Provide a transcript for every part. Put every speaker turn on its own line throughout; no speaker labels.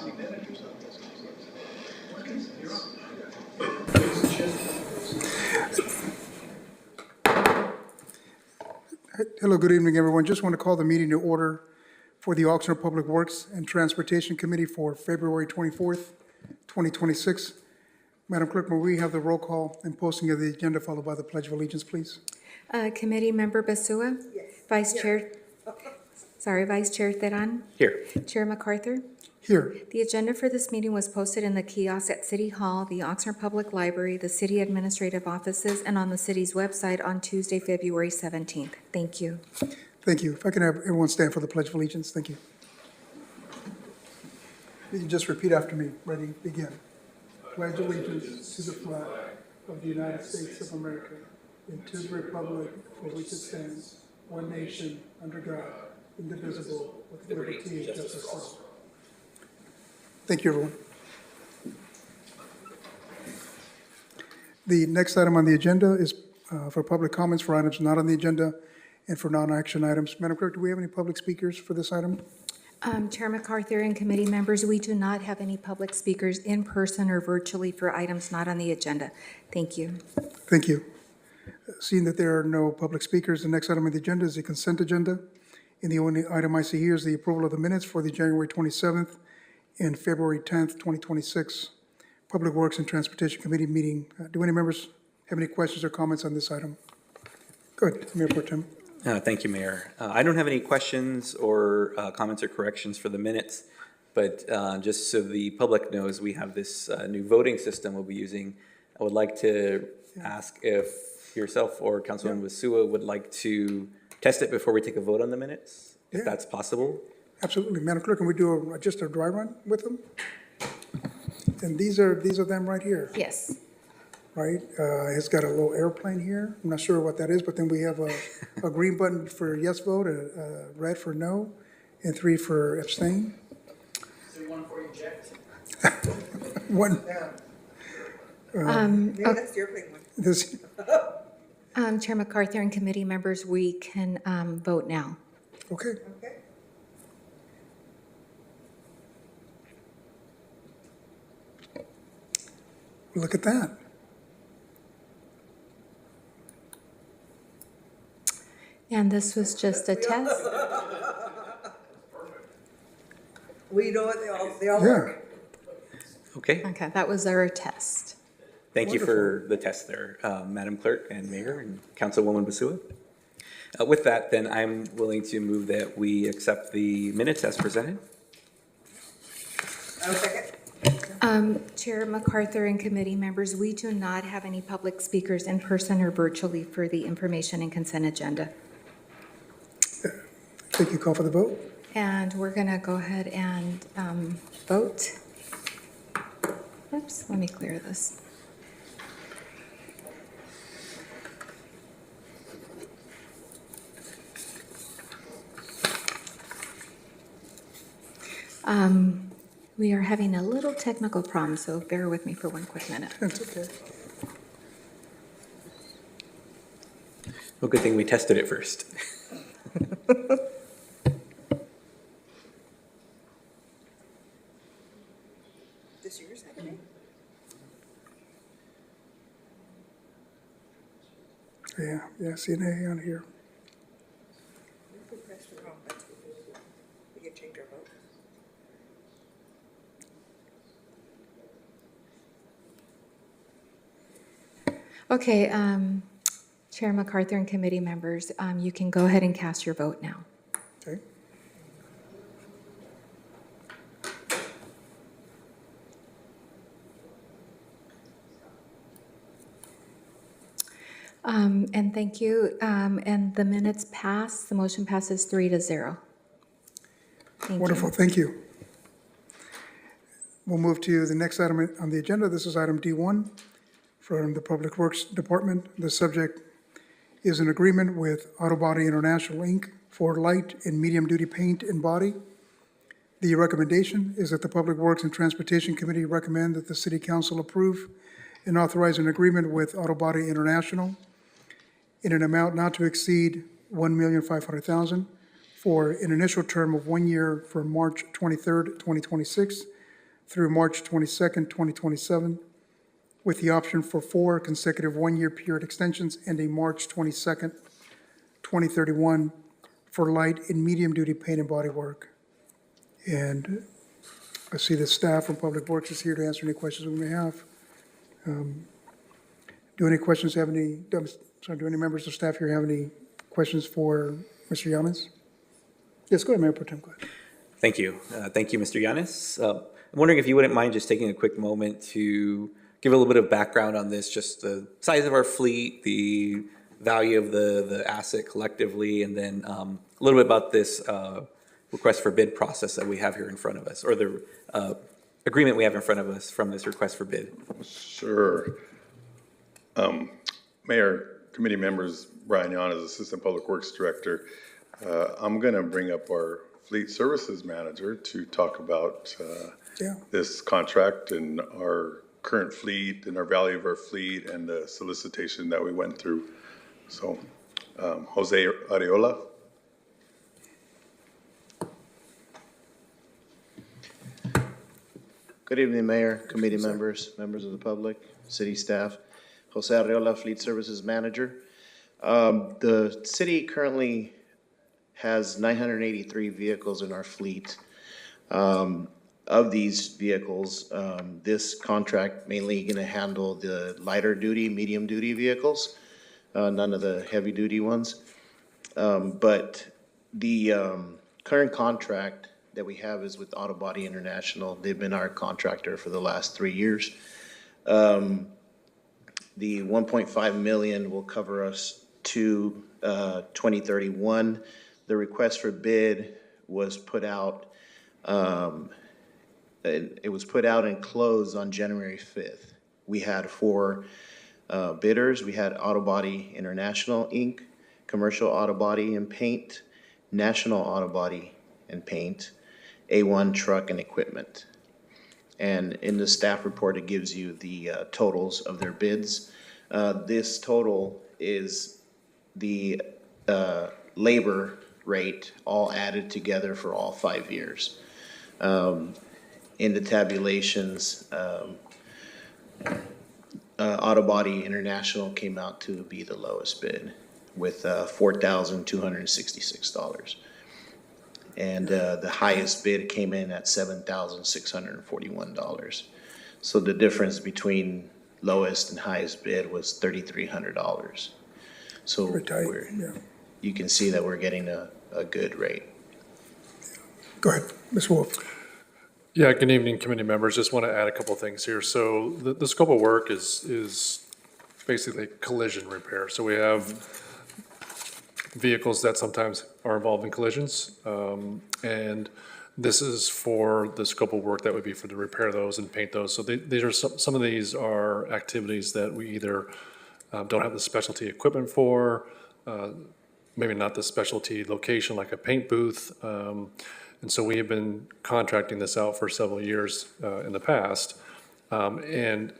Hello, good evening, everyone. Just want to call the meeting to order for the Oxnard Public Works and Transportation Committee for February 24th, 2026. Madam Clerk, may we have the roll call and posting of the agenda followed by the Pledge of Allegiance, please?
Committee Member Basua?
Yes.
Vice Chair Teran?
Here.
Chair MacArthur?
Here.
The agenda for this meeting was posted in the kiosk at City Hall, the Oxnard Public Library, the city administrative offices, and on the city's website on Tuesday, February 17th. Thank you.
Thank you. If I can have everyone stand for the Pledge of Allegiance. Thank you. You can just repeat after me. Ready? Begin. Pledge allegiance to the flag of the United States of America and to the republic for which it stands, one nation, under God, indivisible, with liberty and justice for all. Thank you, everyone. The next item on the agenda is for public comments for items not on the agenda and for non-action items. Madam Clerk, do we have any public speakers for this item?
Chair MacArthur and committee members, we do not have any public speakers in person or virtually for items not on the agenda. Thank you.
Thank you. Seeing that there are no public speakers, the next item on the agenda is the consent agenda. And the only item I see here is the approval of the minutes for the January 27th and February 10th, 2026 Public Works and Transportation Committee meeting. Do any members have any questions or comments on this item? Good. Mayor Pro Tem.
Thank you, Mayor. I don't have any questions or comments or corrections for the minutes, but just so the public knows, we have this new voting system we'll be using. I would like to ask if yourself or Councilwoman Wasua would like to test it before we take a vote on the minutes, if that's possible.
Absolutely. Madam Clerk, can we do just a dry run with them? And these are them right here,
Yes.
right? It's got a little airplane here. I'm not sure what that is, but then we have a green button for yes vote, a red for no, and 3 for abstain.
So one for eject?
One,
Maybe that's the airplane one.
this,
Chair MacArthur and committee members, we can vote now.
okay.
Okay.
Look at that.
And this was just a test?
We know what they all
Yeah.
work.
Okay.
Okay, that was our test.
Thank you for the test there, Madam Clerk and Mayor and Councilwoman Basua. With that, then I'm willing to move that we accept the minutes as presented.
I'll second.
Chair MacArthur and committee members, we do not have any public speakers in person or virtually for the information and consent agenda.
Thank you. Call for the vote.
And we're going to go ahead and vote. Oops, let me clear this. We are having a little technical problem, so bear with me for one quick minute.
That's okay.
Well, good thing we tested it first.
This yours, okay?
Yeah, CNA on here.
We pressed the wrong button. We can change our vote.
Okay, Chair MacArthur and committee members, you can go ahead and cast your vote now.
Okay.
And thank you. And the minutes pass. The motion passes 3-0. Thank you.
Wonderful. Thank you. We'll move to the next item on the agenda. This is item D1 from the Public Works Department. The subject is an agreement with Auto Body International, Inc. for light and medium-duty paint and body. The recommendation is that the Public Works and Transportation Committee recommend that the City Council approve and authorize an agreement with Auto Body International in an amount not to exceed $1,500,000 for an initial term of 1 year from March 23rd, 2026 through March 22nd, 2027, with the option for 4 consecutive one-year period extensions ending March 22nd, 2031 for light and medium-duty paint and body work. And I see the staff from Public Works is here to answer any questions we may have. Do any members of staff here have any questions for Mr. Yanes? Yes, go ahead, Mayor Pro Tem, go ahead.
Thank you. Thank you, Mr. Yanis. I'm wondering if you wouldn't mind just taking a quick moment to give a little bit of background on this, just the size of our fleet, the value of the asset collectively, and then a little bit about this request for bid process that we have here in front of us, or the agreement we have in front of us from this request for bid.
Sure. Mayor, committee members, Brian Yanes, Assistant Public Works Director. I'm going to bring up our Fleet Services Manager to talk about this contract and our current fleet and our value of our fleet and the solicitation that we went through. So, Jose Areola.
Good evening, Mayor, committee members, members of the public, city staff. Jose Arreola, Fleet Services Manager. The city currently has 983 vehicles in our fleet. Of these vehicles, this contract mainly going to handle the lighter duty, medium duty vehicles, none of the heavy duty ones. But the current contract that we have is with Auto Body International. They've been our contractor for the last 3 years. The 1.5 million will cover us to 2031. The request for bid was put out. It was put out and closed on January 5th. We had 4 bidders. We had Auto Body International, Inc., Commercial Auto Body and Paint, National Auto Body and Paint, A1 Truck and Equipment. And in the staff report, it gives you the totals of their bids. This total is the labor rate all added together for all 5 years. In the tabulations, Auto Body International came out to be the lowest bid with $4,266. And the highest bid came in at $7,641. So the difference between lowest and highest bid was $3,300. So you can see that we're getting a good rate.
Go ahead, Ms. Wolf.
Yeah, good evening, committee members. Just want to add a couple of things here. So the scope of work is basically collision repair. So we have vehicles that sometimes are involved in collisions, and this is for the scope of work that would be for to repair those and paint those. So these are some of these are activities that we either don't have the specialty equipment for, maybe not the specialty location like a paint booth. And so we have been contracting this out for several years in the past. And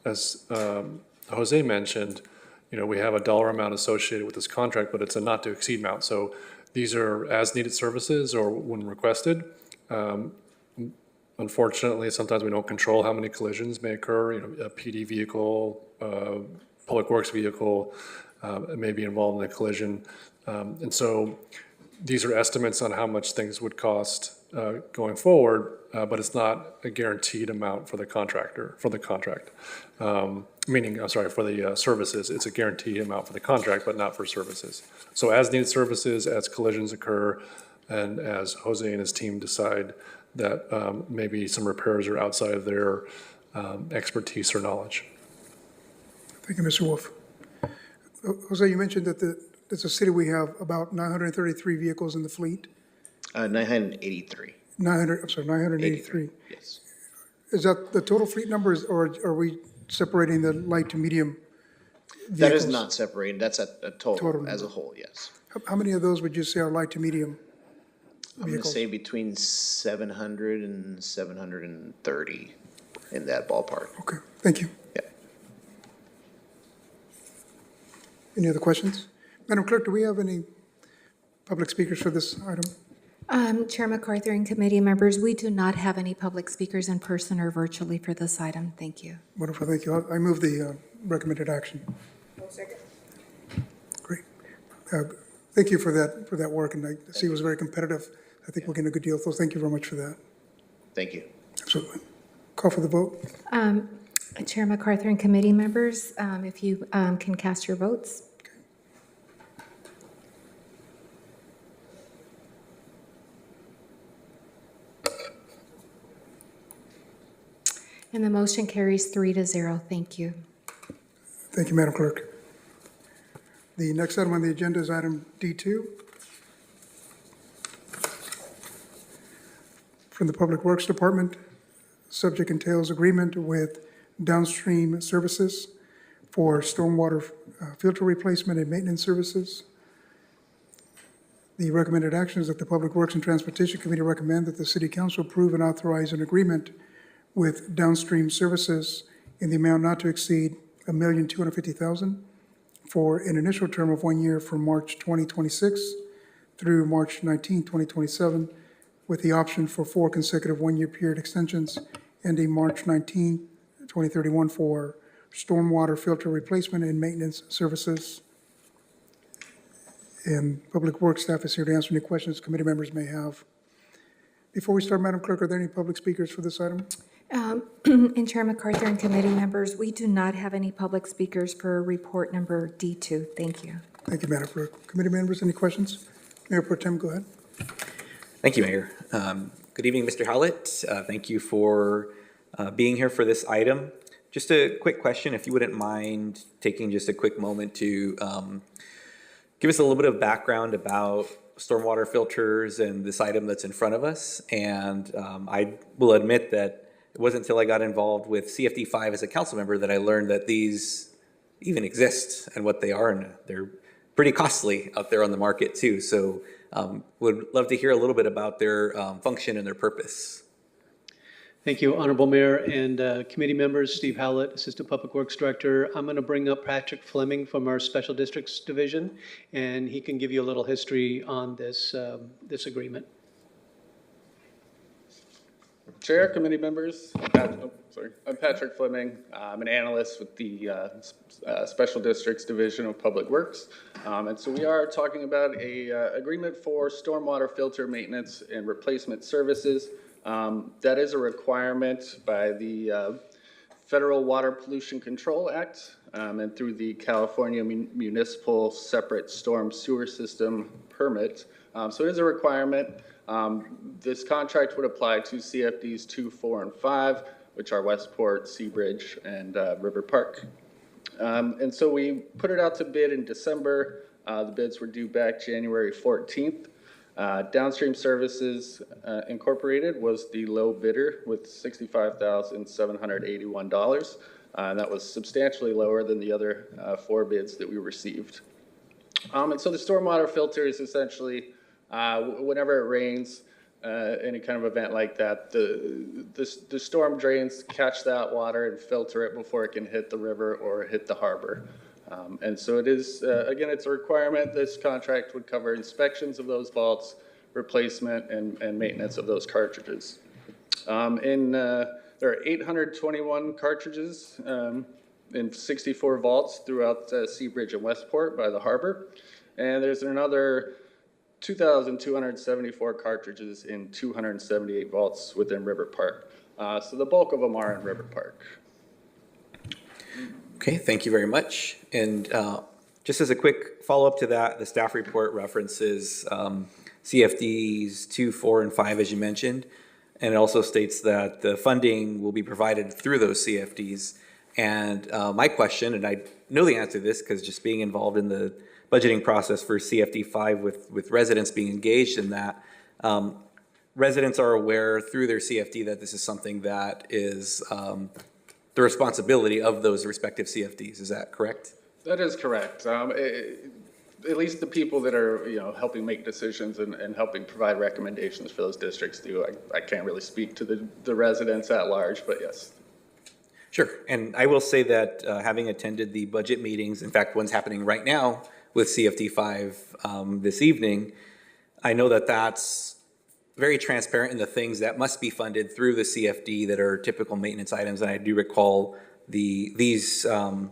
as Jose mentioned, you know, we have a dollar amount associated with this contract, but it's a not to exceed amount. So these are as needed services or when requested. Unfortunately, sometimes we don't control how many collisions may occur. You know, a PD vehicle, public works vehicle may be involved in a collision. And so these are estimates on how much things would cost going forward, but it's not a guaranteed amount for the contractor, for the contract. Meaning, I'm sorry, for the services, it's a guaranteed amount for the contract, but not for services. So as needed services, as collisions occur, and as Jose and his team decide that maybe some repairs are outside of their expertise or knowledge.
Thank you, Mr. Wolf. Jose, you mentioned that as a city, we have about 933 vehicles in the fleet.
983.
983.
Yes.
Is that the total fleet numbers, or are we separating the light to medium vehicles?
That is not separated. That's a total
Total
as a
number.
whole, yes.
How many of those would you say are light to medium
I'm going to
vehicles?
say between 700 and 730 in that ballpark.
Okay, thank you.
Yeah.
Any other questions? Madam Clerk, do we have any public speakers for this item?
Chair MacArthur and committee members, we do not have any public speakers in person or virtually for this item. Thank you.
Wonderful, thank you. I move the recommended action.
I'll second.
Great. Thank you for that work, and I see it was very competitive. I think we're getting a good deal, so thank you very much for that.
Thank you.
Absolutely. Call for the vote.
Chair MacArthur and committee members, if you can cast your votes. And the motion carries 3-0. Thank you.
Thank you, Madam Clerk. The next item on the agenda is item D2. From the Public Works Department, subject entails agreement with downstream services for stormwater filter replacement and maintenance services. The recommended action is that the Public Works and Transportation Committee recommend that the City Council approve and authorize an agreement with downstream services in the amount not to exceed $1,250,000 for an initial term of 1 year from March 2026 through March 19, 2027, with the option for 4 consecutive 1-year period extensions ending March 19, 2031 for stormwater filter replacement and maintenance services. And Public Works staff is here to answer any questions committee members may have. Before we start, Madam Clerk, are there any public speakers for this item?
And Chair MacArthur and committee members, we do not have any public speakers for report number D2. Thank you.
Thank you, Madam Clerk. Committee members, any questions? Mayor Pro Tem, go ahead.
Thank you, Mayor. Good evening, Mr. Howlett. Thank you for being here for this item. Just a quick question, if you wouldn't mind taking just a quick moment to give us a little bit of background about stormwater filters and this item that's in front of us. And I will admit that it wasn't until I got involved with CFD5 as a council member that I learned that these even exist and what they are, and they're pretty costly out there on the market too. So would love to hear a little bit about their function and their purpose.
Thank you, Honorable Mayor and committee members. Steve Howlett, Assistant Public Works Director. I'm going to bring up Patrick Fleming from our Special Districts Division, and he can give you a little history on this, this agreement.
Chair, committee members, I'm Patrick Fleming. I'm an analyst with the Special Districts Division of Public Works. And so we are talking about a agreement for stormwater filter maintenance and replacement services. That is a requirement by the Federal Water Pollution Control Act and through the California Municipal Separate Storm Sewer System Permit. So it is a requirement. This contract would apply to CFDs 2, 4, and 5, which are Westport, Seabridge, and River Park. And so we put it out to bid in December. The bids were due back January 14th. Downstream Services Incorporated was the low bidder with $65,781. And that was substantially lower than the other 4 bids that we received. And so the stormwater filter is essentially whenever it rains, any kind of event like that, the storm drains catch that water and filter it before it can hit the river or hit the harbor. And so it is, again, it's a requirement. This contract would cover inspections of those vaults, replacement, and maintenance of those cartridges. There are 821 cartridges in 64 vaults throughout Seabridge and Westport by the harbor. And there's another 2,274 cartridges in 278 vaults within River Park. So the bulk of them are in River Park.
Okay, thank you very much. And just as a quick follow-up to that, the staff report references CFDs 2, 4, and 5, as you mentioned. And it also states that the funding will be provided through those CFDs. And my question, and I know the answer to this because just being involved in the budgeting process for CFD 5 with residents being engaged in that, residents are aware through their CFD that this is something that is the responsibility of those respective CFDs. Is that correct?
That is correct. At least the people that are, helping make decisions and helping provide recommendations for those districts do. I can't really speak to the residents at large, but yes.
Sure. And I will say that having attended the budget meetings, in fact, one's happening right now with CFD 5 this evening, I know that that's very transparent in the things that must be funded through the CFD that are typical maintenance items. And I do recall these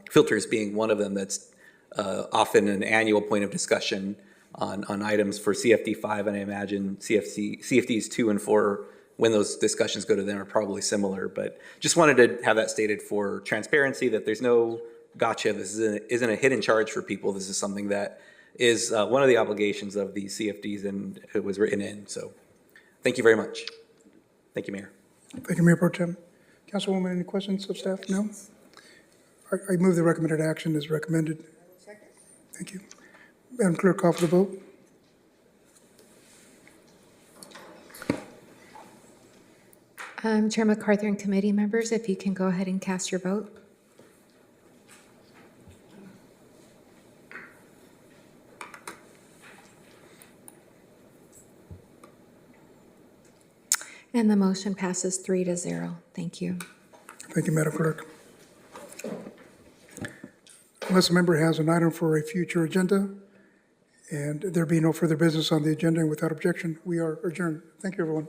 filters being one of them that's often an annual point of discussion on items for CFD 5, and I imagine CFDs 2 and 4, when those discussions go to them, are probably similar. But just wanted to have that stated for transparency, that there's no gotcha. This isn't a hidden charge for people. This is something that is one of the obligations of these CFDs, and it was written in. So thank you very much. Thank you, Mayor.
Thank you, Mayor Pro Tem. Councilwoman, any questions of staff? No? I move the recommended action as recommended.
Second?
Thank you. Madam Clerk, call for the vote.
Chair MacArthur and committee members, if you can go ahead and cast your vote. And the motion passes 3-0. Thank you.
Thank you, Madam Clerk. Unless a member has an item for a future agenda, and there be no further business on the agenda, and without objection, we are adjourned. Thank you, everyone.